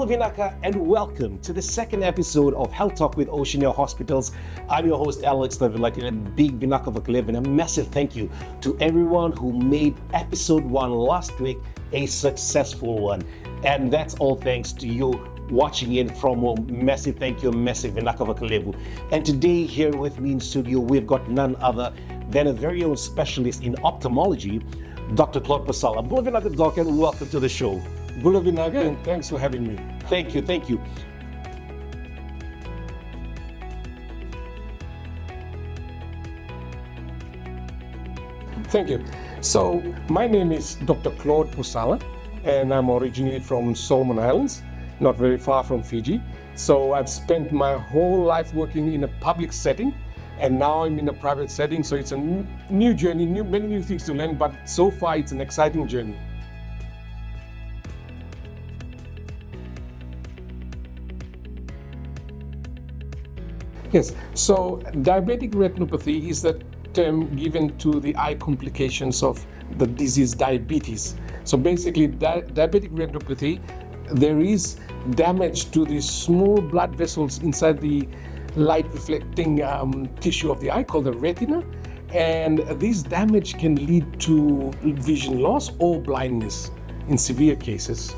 Vinaka, and welcome to the second episode of Health Talk with Oceania Hospitals. I'm your host, Alex Levinlaki, and big Vinaka Vakalev, and a massive thank you to everyone who made episode 1 last week a successful one. And that's all thanks to you watching in from home. Massive thank you, massive Vinaka Vakalevu. And today here with me in studio, we've got none other than a very own specialist in ophthalmology, Dr. Claude Posala. Bula Vinaka, Doc, and welcome to the show. Bula Vinaka, and thanks for having me. Thank you, thank you. Thank you. So, my name is Dr. Claude Posala, and I'm originally from Solomon Islands, not very far from Fiji. So, I've spent my whole life working in a public setting, and now I'm in a private setting. So, it's a new journey, many new things to learn, but so far it's an exciting journey. Yes, so diabetic retinopathy is the term given to the eye complications of the disease diabetes. So basically, diabetic retinopathy, there is damage to the small blood vessels inside the light reflecting tissue of the eye called the retina, and this damage can lead to vision loss or blindness in severe cases.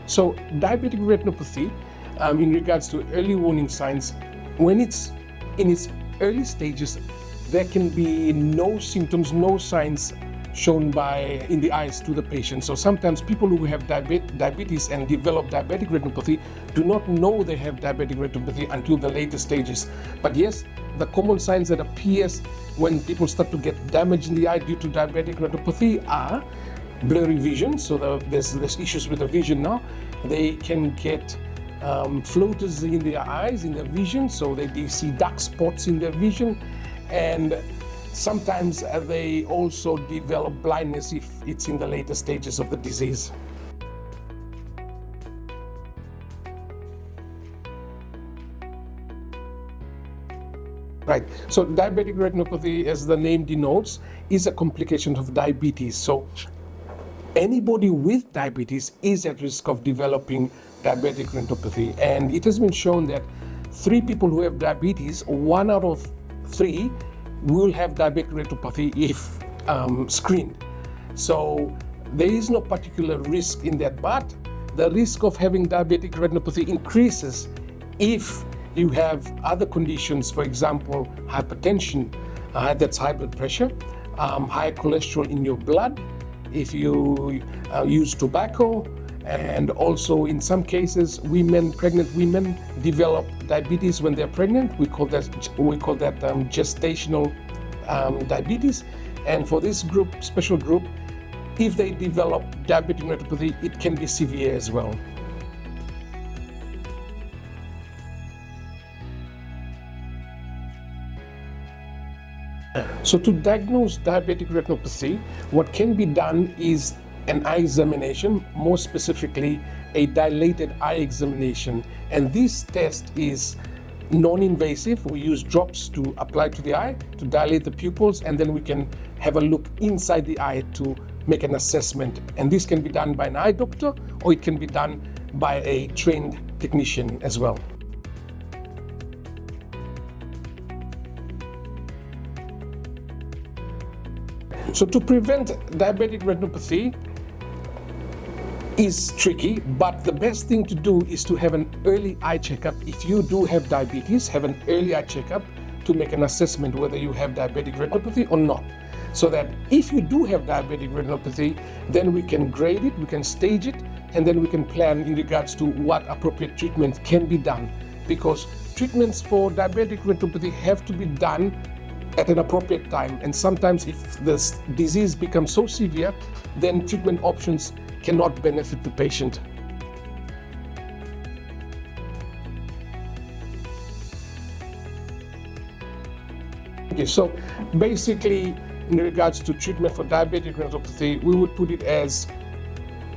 So diabetic retinopathy, in regards to early warning signs, when it's in its early stages, there can be no symptoms, no signs shown in the eyes to the patient. So sometimes people who have diabetes and develop diabetic retinopathy do not know they have diabetic retinopathy until the later stages. But yes, the common signs that appears when people start to get damage in the eye due to diabetic retinopathy are blurry vision, so there's issues with the vision now. They can get floaters in their eyes, in their vision, so they see dark spots in their vision, and sometimes they also develop blindness if it's in the later stages of the disease. Right, so diabetic retinopathy, as the name denotes, is a complication of diabetes. So anybody with diabetes is at risk of developing diabetic retinopathy, and it has been shown that 3 people who have diabetes, 1 out of 3 will have diabetic retinopathy if screened. So there is no particular risk in that, but the risk of having diabetic retinopathy increases if you have other conditions, for example, hypertension, that's high blood pressure, high cholesterol in your blood, if you use tobacco, and also in some cases, pregnant women develop diabetes when they're pregnant. We call that gestational diabetes. And for this group, special group, if they develop diabetic retinopathy, it can be severe as well. So to diagnose diabetic retinopathy, what can be done is an eye examination, more specifically a dilated eye examination. And this test is non-invasive. We use drops to apply to the eye to dilate the pupils, and then we can have a look inside the eye to make an assessment. And this can be done by an eye doctor, or it can be done by a trained technician as well. So to prevent diabetic retinopathy is tricky, but the best thing to do is to have an early eye checkup. If you do have diabetes, have an early eye checkup to make an assessment whether you have diabetic retinopathy or not. So that if you do have diabetic retinopathy, then we can grade it, we can stage it, and then we can plan in regards to what appropriate treatment can be done. Because treatments for diabetic retinopathy have to be done at an appropriate time, and sometimes if the disease becomes so severe, then treatment options cannot benefit the patient. Okay, so basically in regards to treatment for diabetic retinopathy, we would put it as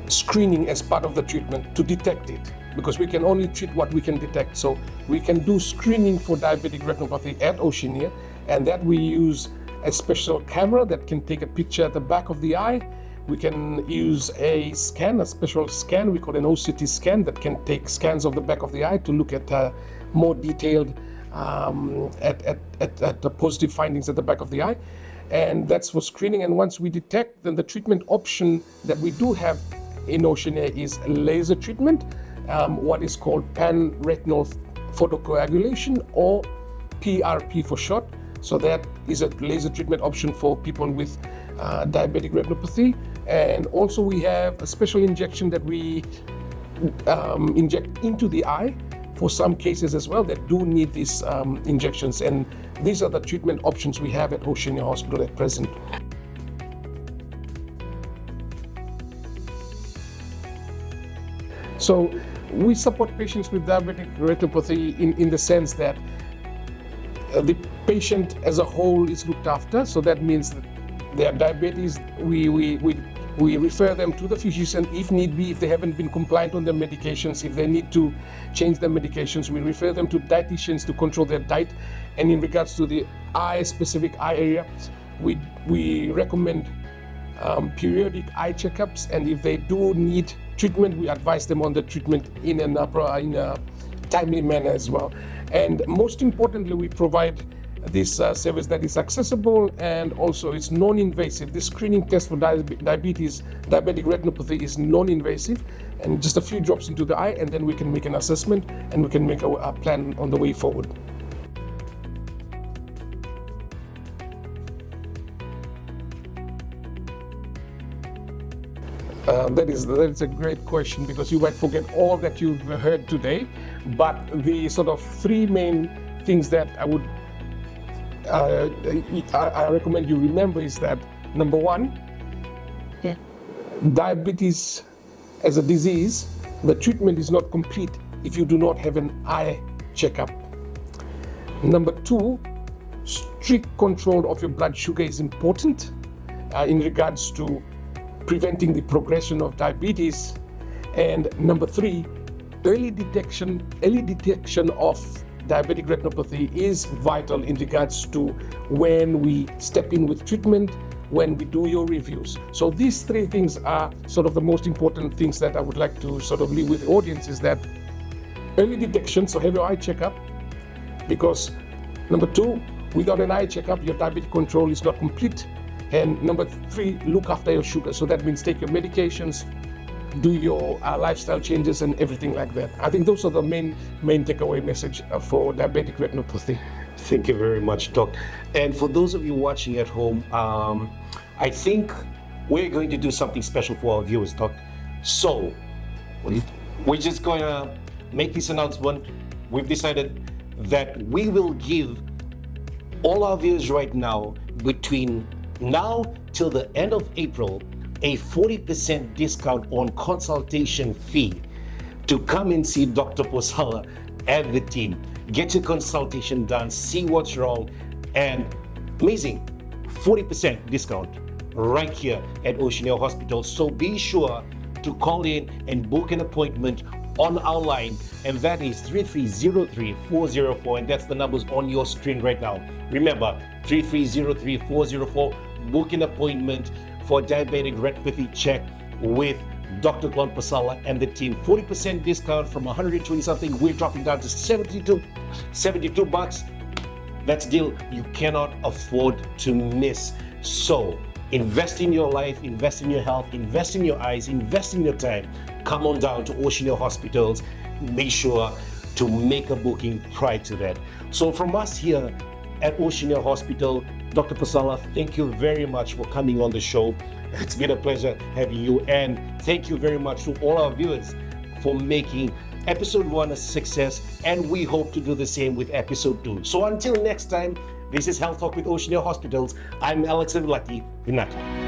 screening as part of the treatment to detect it, because we can only treat what we can detect. So we can do screening for diabetic retinopathy at Oceania, and that we use a special camera that can take a picture at the back of the eye. We can use a scan, a special scan, we call an OCT scan, that can take scans of the back of the eye to look at more detailed at the positive findings at the back of the eye. And that's for screening. And once we detect, then the treatment option that we do have in Oceania is laser treatment, what is called pan-retinal photocoagulation, or PRP for short. So that is a laser treatment option for people with diabetic retinopathy. And also we have a special injection that we inject into the eye for some cases as well that do need these injections. And these are the treatment options we have at Oceania Hospital at present. So we support patients with diabetic retinopathy in the sense that the patient as a whole is looked after. So that means that their diabetes, we refer them to the physician if need be, if they haven't been compliant on their medications, if they need to change their medications. We refer them to dietitians to control their diet. And in regards to the specific eye area, we recommend periodic eye checkups. And if they do need treatment, we advise them on the treatment in a timely manner as well. And most importantly, we provide this service that is accessible and also it's non-invasive. The screening test for diabetic retinopathy is non-invasive, and just a few drops into the eye, and then we can make an assessment and we can make a plan on the way forward. That is a great question, because you might forget all that you've heard today, but the sort of three main things that I recommend you remember is that, number one, diabetes as a disease, the treatment is not complete if you do not have an eye checkup. Number two, strict control of your blood sugar is important in regards to preventing the progression of diabetes. And number three, early detection of diabetic retinopathy is vital in regards to when we step in with treatment, when we do your reviews. So these three things are sort of the most important things that I would like to sort of leave with the audience, is that early detection, so have your eye checkup, because number two, without an eye checkup, your diabetic control is not complete. And number three, look after your sugar. So that means take your medications, do your lifestyle changes and everything like that. I think those are the main takeaway message for diabetic retinopathy. Thank you very much, Doc. And for those of you watching at home, I think we're going to do something special for our viewers, Doc. So we're just going to make this announcement. We've decided that we will give all our viewers right now, between now till the end of April, a 40% discount on consultation fee to come and see Dr. Posala and the team. Get your consultation done, see what's wrong, and amazing 40% discount right here at Oceania Hospital. So be sure to call in and book an appointment on our line, and that is 3303-404, and that's the numbers on your screen right now. Remember, 3303-404, book an appointment for diabetic retinopathy check with Dr. Claude Posala and the team. 40% discount from 120 something, we're dropping down to 72 bucks. That's a deal you cannot afford to miss. So invest in your life, invest in your health, invest in your eyes, invest in your time. Come on down to Oceania Hospitals. Make sure to make a booking prior to that. So from us here at Oceania Hospital, Dr. Posala, thank you very much for coming on the show. It's been a pleasure having you, and thank you very much to all our viewers for making episode 1 a success, and we hope to do the same with episode 2. So until next time, this is Health Talk with Oceania Hospitals. I'm Alex Avilaki. Good night.